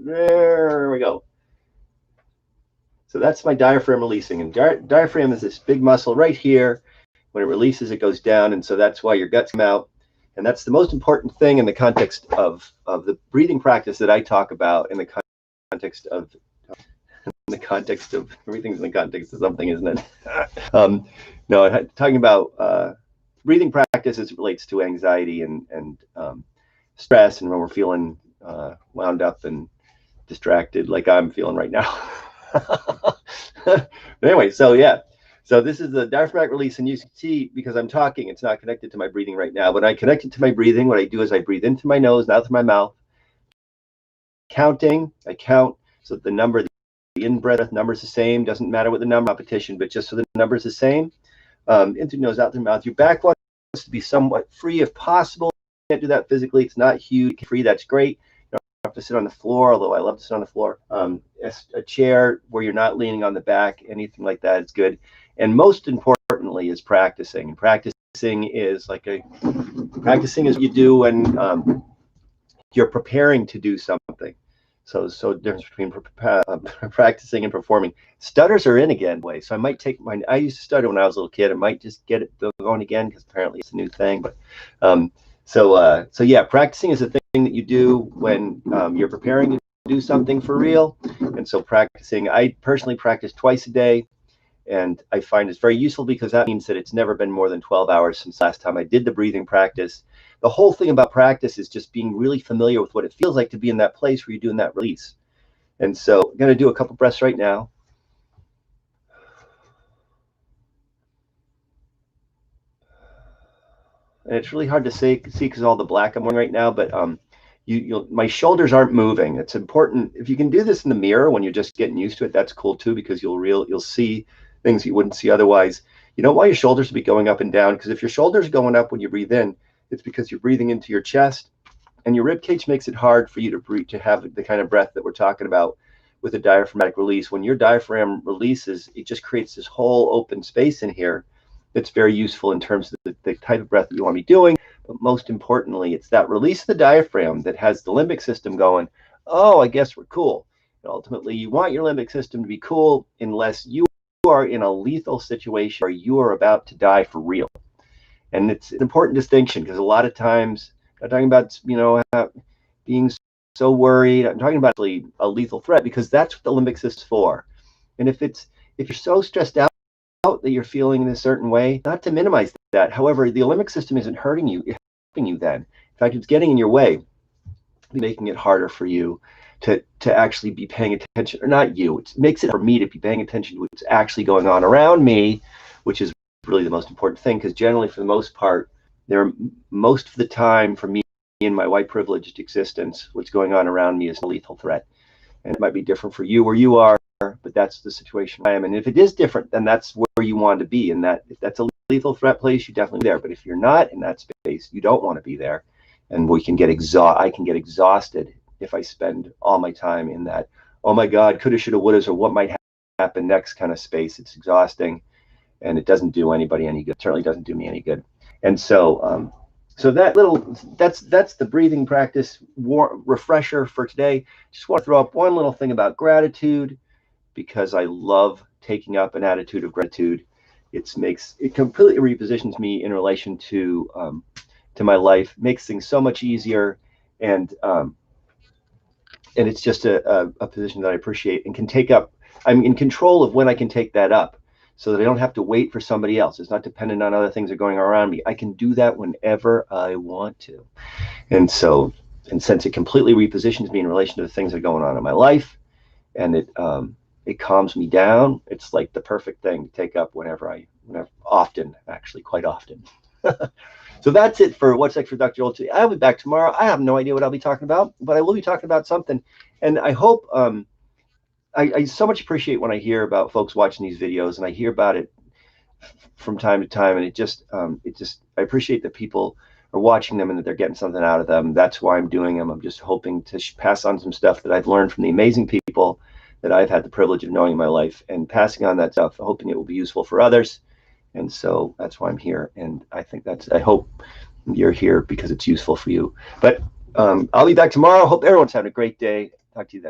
There we go. So that's my diaphragm releasing. And diaphragm is this big muscle right here. When it releases, it goes down. And so that's why your guts come out. And that's the most important thing in the context of the breathing practice that I talk about, in the context of everything's in the context of something, isn't it? No, talking about breathing practice as it relates to anxiety and stress, and when we're feeling wound up and distracted like I'm feeling right now. But anyway, so yeah. So this is the diaphragmatic release, and you see, because I'm talking, it's not connected to my breathing right now. But I connect it to my breathing. What I do is I breathe into my nose, out through my mouth. Counting, I count so the number, the in-breath number is the same. Doesn't matter what the number competition, but just so the number is the same. In through nose, out through mouth. Your back wants to be somewhat free if possible. You can't do that physically. It's not huge. Free, that's great. You don't have to sit on the floor, although I love to sit on the floor. A chair where you're not leaning on the back, anything like that is good. And most importantly is practicing. And practicing is practicing is what you do when you're preparing to do something. So difference between practicing and performing. Stutters are in again, so I might take mine. I used to stutter when I was a little kid. I might just get it going again because apparently it's a new thing. But so yeah, practicing is a thing that you do when you're preparing to do something for real. And so practicing, I personally practice twice a day. And I find it's very useful because that means that it's never been more than 12 hours since last time I did the breathing practice. The whole thing about practice is just being really familiar with what it feels like to be in that place where you're doing that release. And so I'm going to do a couple breaths right now. And it's really hard to see because all the black I'm wearing right now, but my shoulders aren't moving. It's important. If you can do this in the mirror when you're just getting used to it, that's cool too, because you'll see things you wouldn't see otherwise. You don't want your shoulders to be going up and down, because if your shoulders are going up when you breathe in, it's because you're breathing into your chest, and your rib cage makes it hard for you to breathe, to have the kind of breath that we're talking about with a diaphragmatic release. When your diaphragm releases, it just creates this whole open space in here that's very useful in terms of the type of breath that you want to be doing. But most importantly, it's that release of the diaphragm that has the limbic system going, oh, I guess we're cool. And ultimately, you want your limbic system to be cool unless you are in a lethal situation where you are about to die for real. And it's an important distinction, because a lot of times, I'm talking about, being so worried. I'm talking about a lethal threat, because that's what the limbic system is for. And if you're so stressed out that you're feeling in a certain way, not to minimize that. However, the limbic system isn't hurting you, it's helping you then. In fact, it's getting in your way, making it harder for you to actually be paying attention, or not you, it makes it for me to be paying attention to what's actually going on around me, which is really the most important thing, because generally, for the most part, most of the time for me in my white privileged existence, what's going on around me is a lethal threat. And it might be different for you where you are, but that's the situation I am. And if it is different, then that's where you want to be. And that if that's a lethal threat place, you definitely there. But if you're not in that space, you don't want to be there. And I can get exhausted if I spend all my time in that, oh my God, coulda, shoulda, wouldas, or what might happen next kind of space. It's exhausting, and it doesn't do anybody any good. It certainly doesn't do me any good. And so that's the breathing practice refresher for today. Just want to throw up one little thing about gratitude, because I love taking up an attitude of gratitude. It completely repositions me in relation to my life, makes things so much easier, and it's just a position that I appreciate and can take up. I'm in control of when I can take that up, so that I don't have to wait for somebody else. It's not dependent on other things that are going around me. I can do that whenever I want to. And since it completely repositions me in relation to the things that are going on in my life, and it calms me down, it's like the perfect thing to take up whenever often, actually quite often. So that's it for What's Next for Dr. Joel today. I'll be back tomorrow. I have no idea what I'll be talking about, but I will be talking about something. And I hope, I so much appreciate when I hear about folks watching these videos, and I hear about it from time to time, and I appreciate that people are watching them and that they're getting something out of them. That's why I'm doing them. I'm just hoping to pass on some stuff that I've learned from the amazing people that I've had the privilege of knowing in my life, and passing on that stuff, hoping it will be useful for others. And so that's why I'm here. And I hope you're here because it's useful for you. But I'll be back tomorrow. Hope everyone's having a great day. Talk to you then.